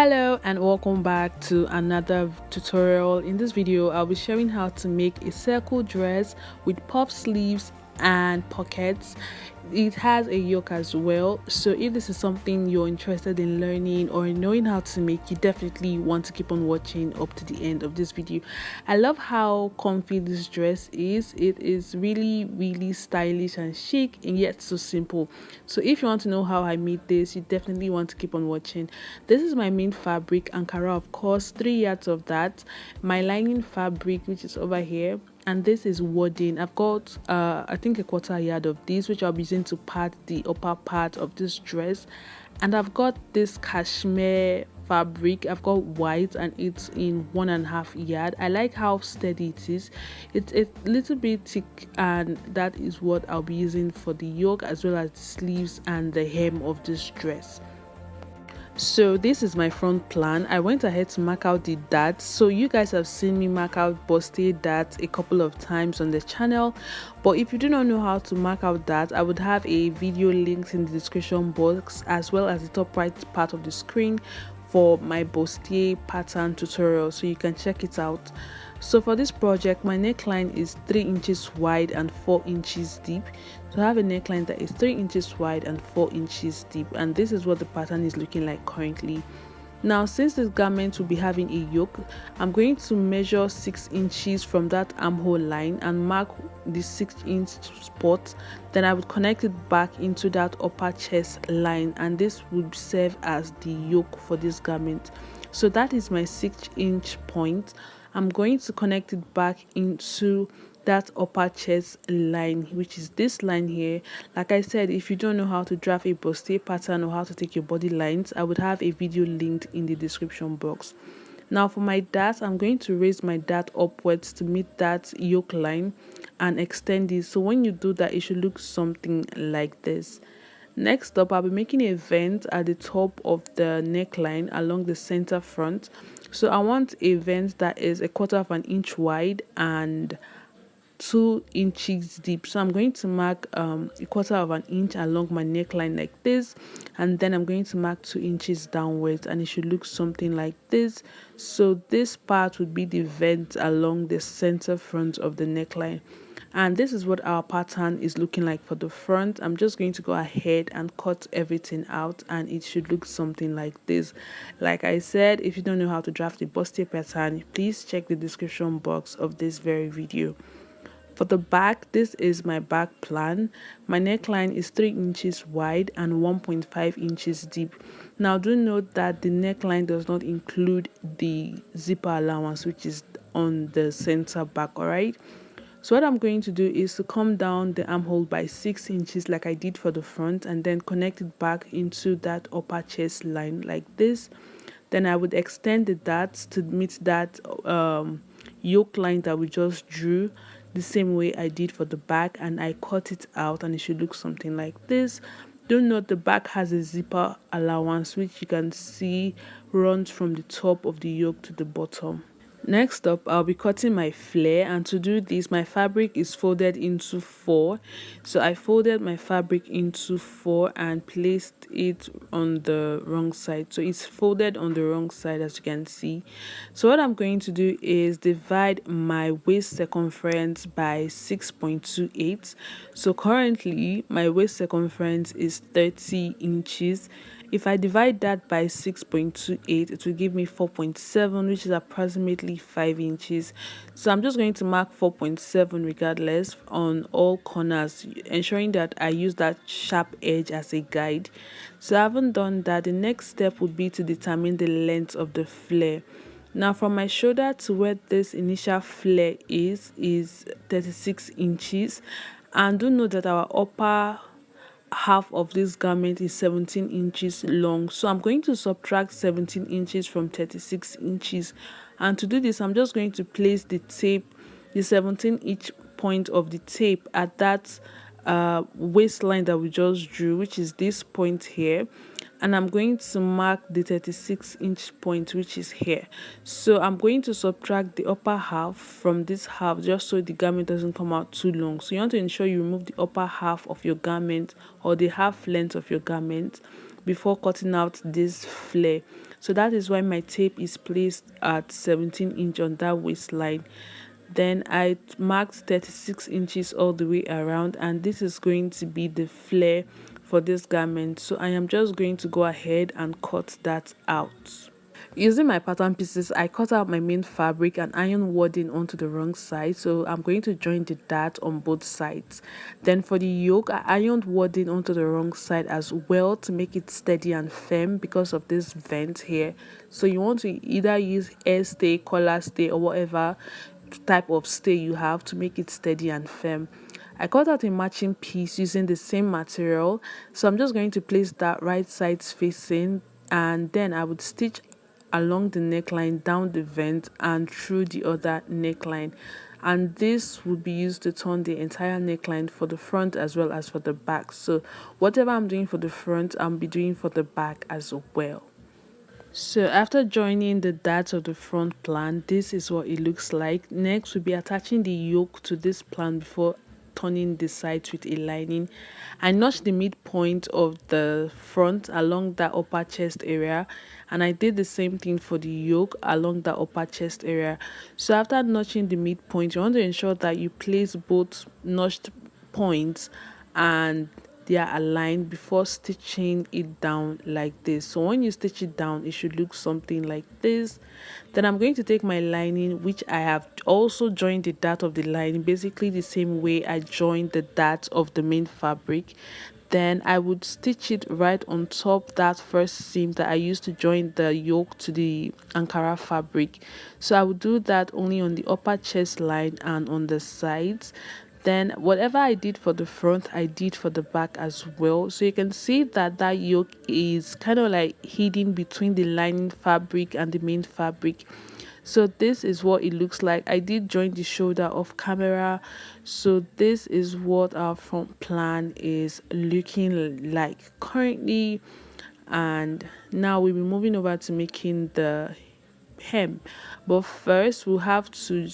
Hello and welcome back to another tutorial. In this video I'll be showing how to make a circle dress with puff sleeves and pockets. It has a yoke as well, so if this is something you're interested in learning or knowing how to make, you definitely want to keep on watching up to the end of this video. I love how comfy this dress is. It is really stylish and chic and yet so simple. So if you want to know how I made this, you definitely want to keep on watching. This is my main fabric, Ankara, of course, 3 yards of that, my lining fabric, which is over here, and this is wadding. I've got I think a 1/4 yard of this, which I'll be using to part the upper part of this dress. And I've got this cashmere fabric. I've got white and it's in 1.5 yard. I like how steady it is. It's a little bit thick, and that is what I'll be using for the yoke as well as the sleeves and the hem of this dress. So this is my front plan. I went ahead to mark out the darts. So you guys have seen me mark out buste darts a couple of times on the channel, but if you do not know how to mark out that, I would have a video linked in the description box as well as the top right part of the screen for my bustier pattern tutorial, so you can check it out. So for this project, my neckline is 3 inches wide and 4 inches deep. So I have a neckline that is 3 inches wide and 4 inches deep, and this is what the pattern is looking like currently. Now, since this garment will be having a yoke, I'm going to measure 6 inches from that armhole line and mark the 6-inch spot. Then I would connect it back into that upper chest line, and this would serve as the yoke for this garment. So that is my 6-inch point. I'm going to connect it back into that upper chest line, which is this line here. Like I said, if you don't know how to draft a bustier pattern or how to take your body lines, I would have a video linked in the description box. Now for my dart, I'm going to raise my dart upwards to meet that yoke line and extend it. So when you do that, it should look something like this. Next up, I'll be making a vent at the top of the neckline along the center front. So I want a vent that is 1/4 inch wide and 2 inches deep. So I'm going to mark 1/4 inch along my neckline like this, and then I'm going to mark 2 inches downwards, and it should look something like this. So this part would be the vent along the center front of the neckline, and this is what our pattern is looking like for the front. I'm just going to go ahead and cut everything out, and it should look something like this. Like I said, if you don't know how to draft a bustier pattern, please check the description box of this very video. For the back, this is my back plan. My neckline is 3 inches wide and 1.5 inches deep. Now do note that the neckline does not include the zipper allowance, which is on the center back. All right, so what I'm going to do is to come down the armhole by 6 inches like I did for the front, and then connect it back into that upper chest line like this. Then I would extend the darts to meet that yoke line that we just drew, the same way I did for the back, and I cut it out, and it should look something like this. Do note the back has a zipper allowance, which you can see runs from the top of the yoke to the bottom. Next up, I'll be cutting my flare, and to do this, my fabric is folded into 4. So I folded my fabric into 4 and placed it on the wrong side. So it's folded on the wrong side, as you can see. So what I'm going to do is divide my waist circumference by 6.28. So currently my waist circumference is 30 inches. If I divide that by 6.28, it will give me 4.7, which is approximately 5 inches. So I'm just going to mark 4.7 regardless on all corners, ensuring that I use that sharp edge as a guide. So I haven't done that. The next step would be to determine the length of the flare. Now from my shoulder to where this initial flare is 36 inches. And do note that our upper half of this garment is 17 inches long, so I'm going to subtract 17 inches from 36 inches. And to do this, I'm just going to place the tape, the 17-inch point of the tape, at that waistline that we just drew, which is this point here, and I'm going to mark the 36-inch point, which is here. So I'm going to subtract the upper half from this half, just so the garment doesn't come out too long. So you want to ensure you remove the upper half of your garment, or the half length of your garment, before cutting out this flare. So that is why my tape is placed at 17 inch on that waistline. Then I marked 36 inches all the way around, and this is going to be the flare for this garment. So I am just going to go ahead and cut that out. Using my pattern pieces, I cut out my main fabric and iron wadding onto the wrong side, so I'm going to join the dart on both sides. Then for the yoke, I ironed wadding onto the wrong side as well to make it steady and firm because of this vent here. So you want to either use air stay, collar stay, or whatever type of stay you have to make it steady and firm. I cut out a matching piece using the same material, so I'm just going to place that right sides facing, and then I would stitch along the neckline, down the vent, and through the other neckline. And this would be used to turn the entire neckline for the front as well as for the back. So whatever I'm doing for the front, I'll be doing for the back as well. So after joining the darts of the front plan, this is what it looks like. Next, we'll be attaching the yoke to this plan before turning the sides with a lining. I notched the midpoint of the front along that upper chest area, and I did the same thing for the yoke along the upper chest area. So after notching the midpoint, you want to ensure that you place both notched points and they are aligned before stitching it down like this. So when you stitch it down, it should look something like this. Then I'm going to take my lining, which I have also joined the dart of the lining basically the same way I joined the dart of the main fabric. Then I would stitch it right on top that first seam that I used to join the yoke to the Ankara fabric. So I would do that only on the upper chest line and on the sides. Then whatever I did for the front, I did for the back as well. So you can see that that yoke is kind of like hidden between the lining fabric and the main fabric. So this is what it looks like. I did join the shoulder off camera. So this is what our front plan is looking like currently. And now we'll be moving over to making the hem. But first we'll have to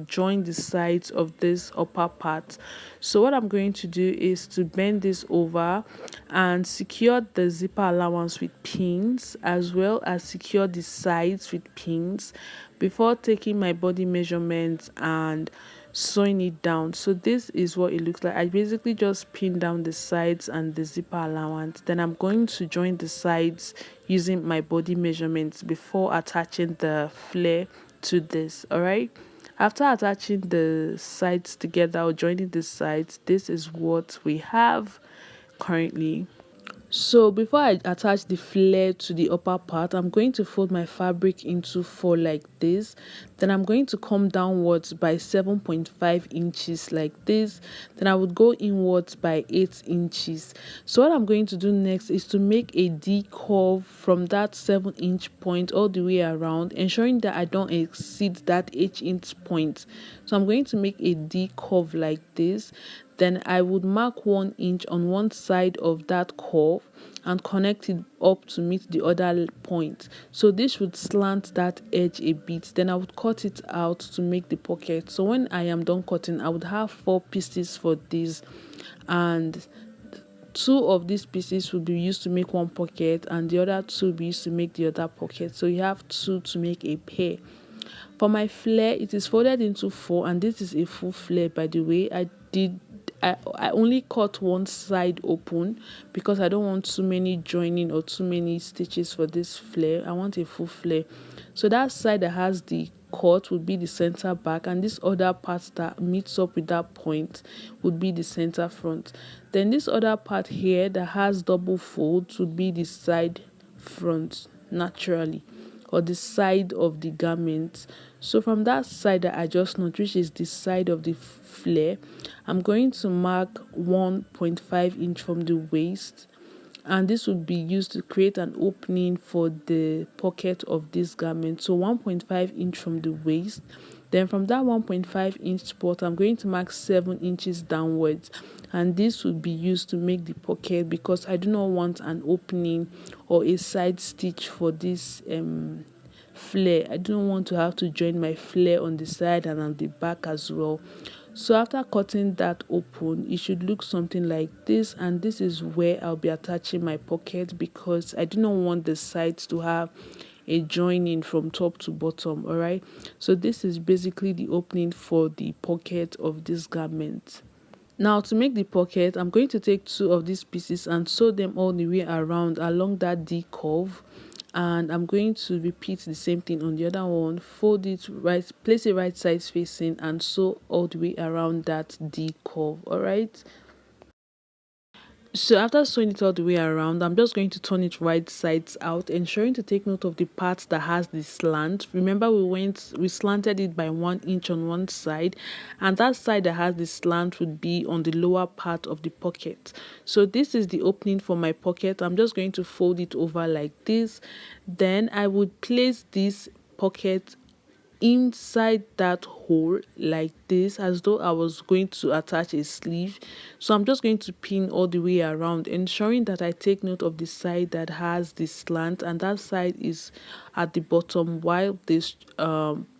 join the sides of this upper part. So what I'm going to do is to bend this over and secure the zipper allowance with pins, as well as secure the sides with pins before taking my body measurements and sewing it down. So this is what it looks like. I basically just pin down the sides and the zipper allowance. Then I'm going to join the sides using my body measurements before attaching the flare to this. All right, after attaching the sides together or joining the sides, this is what we have currently. So before I attach the flare to the upper part, I'm going to fold my fabric into four like this. Then I'm going to come downwards by 7.5 inches like this. Then I would go inwards by 8 inches. So what I'm going to do next is to make a D curve from that 7-inch point all the way around, ensuring that I don't exceed that 8-inch point. So I'm going to make a D curve like this. Then I would mark 1 inch on one side of that curve and connect it up to meet the other point. So this would slant that edge a bit. Then I would cut it out to make the pocket. So when I am done cutting, I would have 4 pieces for this, and 2 of these pieces will be used to make one pocket and the other 2 will be used to make the other pocket. So you have 2 to make a pair. For my flare, it is folded into 4, and this is a full flare, by the way. I only cut one side open because I don't want too many joining or too many stitches for this flare. I want a full flare. So that side that has the cut would be the center back, and this other part that meets up with that point would be the center front. Then this other part here that has double folds would be the side front naturally, or the side of the garment. So from that side that I just noted, which is the side of the flare, I'm going to mark 1.5 inch from the waist, and this would be used to create an opening for the pocket of this garment. So 1.5 inch from the waist. Then from that 1.5 inch spot, I'm going to mark 7 inches downwards, and this would be used to make the pocket because I do not want an opening or a side stitch for this flare. I don't want to have to join my flare on the side and on the back as well. So after cutting that open, it should look something like this, and this is where I'll be attaching my pocket because I do not want the sides to have a joining from top to bottom. All right, so this is basically the opening for the pocket of this garment. Now to make the pocket, I'm going to take two of these pieces and sew them all the way around along that D curve, and I'm going to repeat the same thing on the other one. Fold it right, place it right sides facing, and sew all the way around that D curve. All right, so after sewing it all the way around, I'm just going to turn it right sides out, ensuring to take note of the part that has the slant. Remember, we slanted it by 1 inch on one side, and that side that has the slant would be on the lower part of the pocket. So this is the opening for my pocket. I'm just going to fold it over like this. Then I would place this pocket inside that hole like this, as though I was going to attach a sleeve. So I'm just going to pin all the way around, ensuring that I take note of the side that has the slant, and that side is at the bottom, while this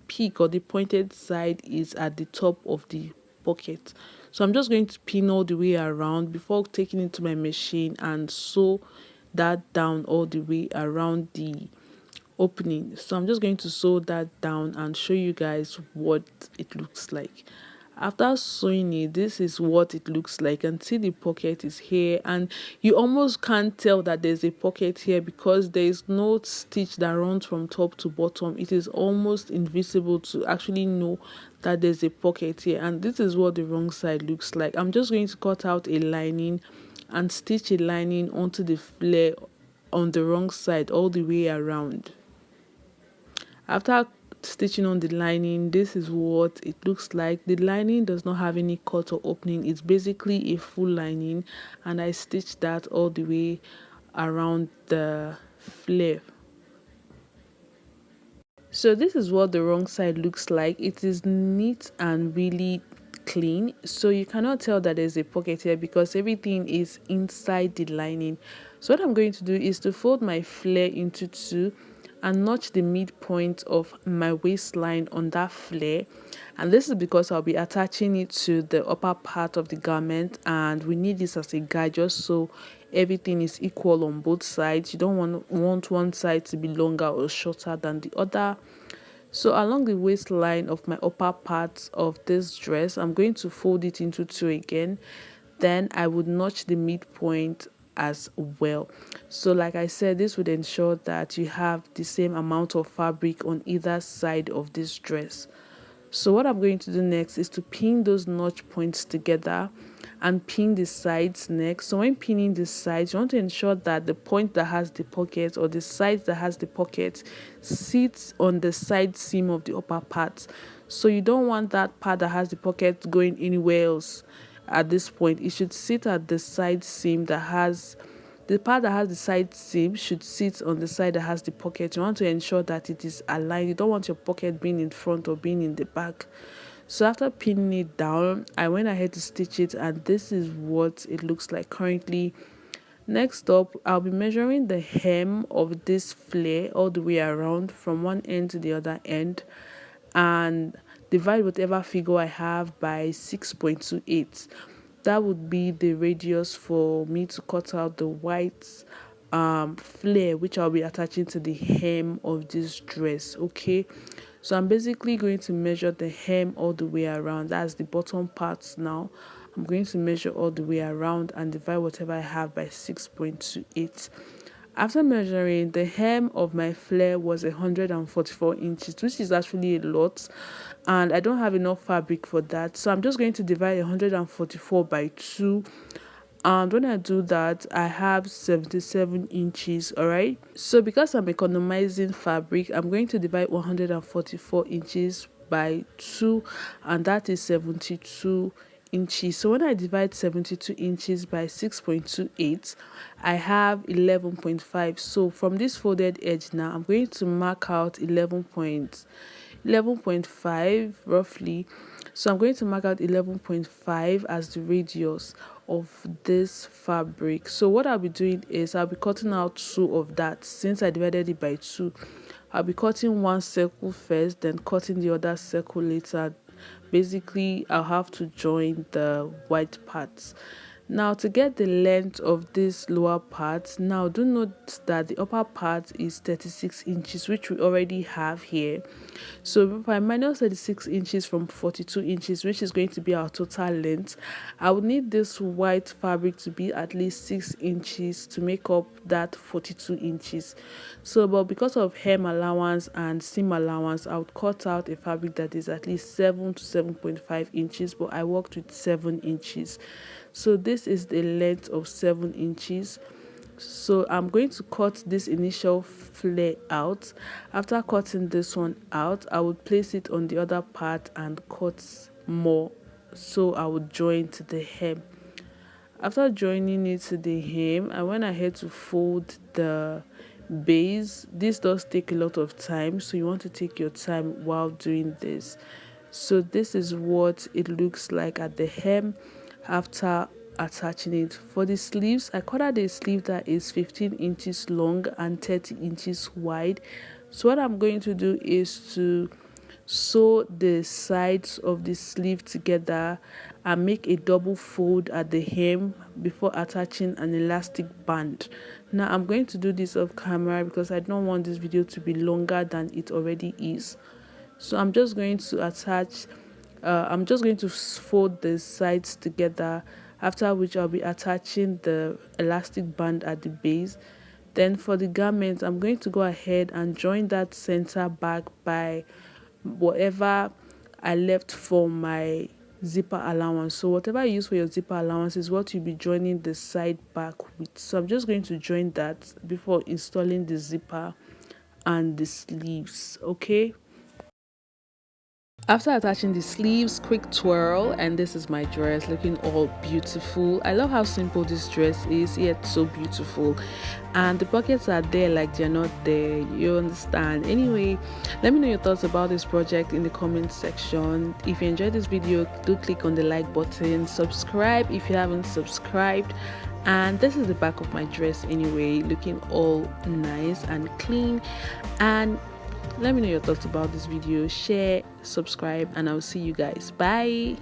peak or the pointed side is at the top of the pocket. So I'm just going to pin all the way around before taking it to my machine and sew that down all the way around the opening. So I'm just going to sew that down and show you guys what it looks like. After sewing it, this is what it looks like. And see, the pocket is here, and you almost can't tell that there's a pocket here because there is no stitch that runs from top to bottom. It is almost invisible to actually know that there's a pocket here. And this is what the wrong side looks like. I'm just going to cut out a lining and stitch a lining onto the flare on the wrong side all the way around. After stitching on the lining, this is what it looks like. The lining does not have any cut or opening. It's basically a full lining, and I stitched that all the way around the flare. So this is what the wrong side looks like. It is neat and really clean, so you cannot tell that there's a pocket here because everything is inside the lining. So what I'm going to do is to fold my flare into two and notch the midpoint of my waistline on that flare, and this is because I'll be attaching it to the upper part of the garment, and we need this as a guide just so everything is equal on both sides. You don't want one side to be longer or shorter than the other. So along the waistline of my upper part of this dress, I'm going to fold it into two again. Then I would notch the midpoint as well. So like I said, this would ensure that you have the same amount of fabric on either side of this dress. So what I'm going to do next is to pin those notch points together and pin the sides next. So when pinning the sides, you want to ensure that the point that has the pocket or the side that has the pocket sits on the side seam of the upper part. So you don't want that part that has the pocket going anywhere else at this point. It should sit at the side seam that has the part that has the side seam should sit on the side that has the pocket. You want to ensure that it is aligned. You don't want your pocket being in front or being in the back. So after pinning it down, I went ahead to stitch it, and this is what it looks like currently. Next up, I'll be measuring the hem of this flare all the way around from one end to the other end, and divide whatever figure I have by 6.28. That would be the radius for me to cut out the white flare, which I'll be attaching to the hem of this dress. Okay, so I'm basically going to measure the hem all the way around. That's the bottom parts. Now I'm going to measure all the way around and divide whatever I have by 6.28. After measuring, the hem of my flare was 144 inches, which is actually a lot, and I don't have enough fabric for that. So I'm just going to divide 144 by 2, and when I do that, I have 77 inches. All right, so because I'm economizing fabric, I'm going to divide 144 inches by 2, and that is 72 inches. So when I divide 72 inches by 6.28, I have 11.5. So from this folded edge now, I'm going to mark out 11.5 roughly. So I'm going to mark out 11.5 as the radius of this fabric. So what I'll be doing is I'll be cutting out 2 of that. Since I divided it by 2, I'll be cutting one circle first, then cutting the other circle later, basically I'll have to join the white parts. Now, to get the length of this lower part, now do note that the upper part is 36 inches, which we already have here. So if I minus 36 inches from 42 inches, which is going to be our total length, I would need this white fabric to be at least 6 inches to make up that 42 inches. So, but because of hem allowance and seam allowance, I would cut out a fabric that is at least 7 to 7.5 inches, but I worked with 7 inches. So this is the length of 7 inches. So I'm going to cut this initial flare out. After cutting this one out, I would place it on the other part and cut more, so I would join to the hem. After joining it to the hem, I went ahead to fold the base. This does take a lot of time, so you want to take your time while doing this. So this is what it looks like at the hem after attaching it. For the sleeves, I cut out a sleeve that is 15 inches long and 30 inches wide. So what I'm going to do is to sew the sides of the sleeve together and make a double fold at the hem before attaching an elastic band. Now I'm going to do this off camera because I don't want this video to be longer than it already is. So I'm just going to fold the sides together, after which I'll be attaching the elastic band at the base. Then for the garment, I'm going to go ahead and join that center back by whatever I left for my zipper allowance. So whatever you use for your zipper allowance is what you'll be joining the side back with. So I'm just going to join that before installing the zipper and the sleeves. Okay. After attaching the sleeves, quick twirl, and this is my dress looking all beautiful. I love how simple this dress is, yet so beautiful. And the pockets are there like they're not there, you understand. Anyway, let me know your thoughts about this project in the comment section. If you enjoyed this video, do click on the like button, subscribe if you haven't subscribed. And this is the back of my dress anyway, looking all nice and clean. And let me know your thoughts about this video, share, subscribe, and I'll see you guys. Bye.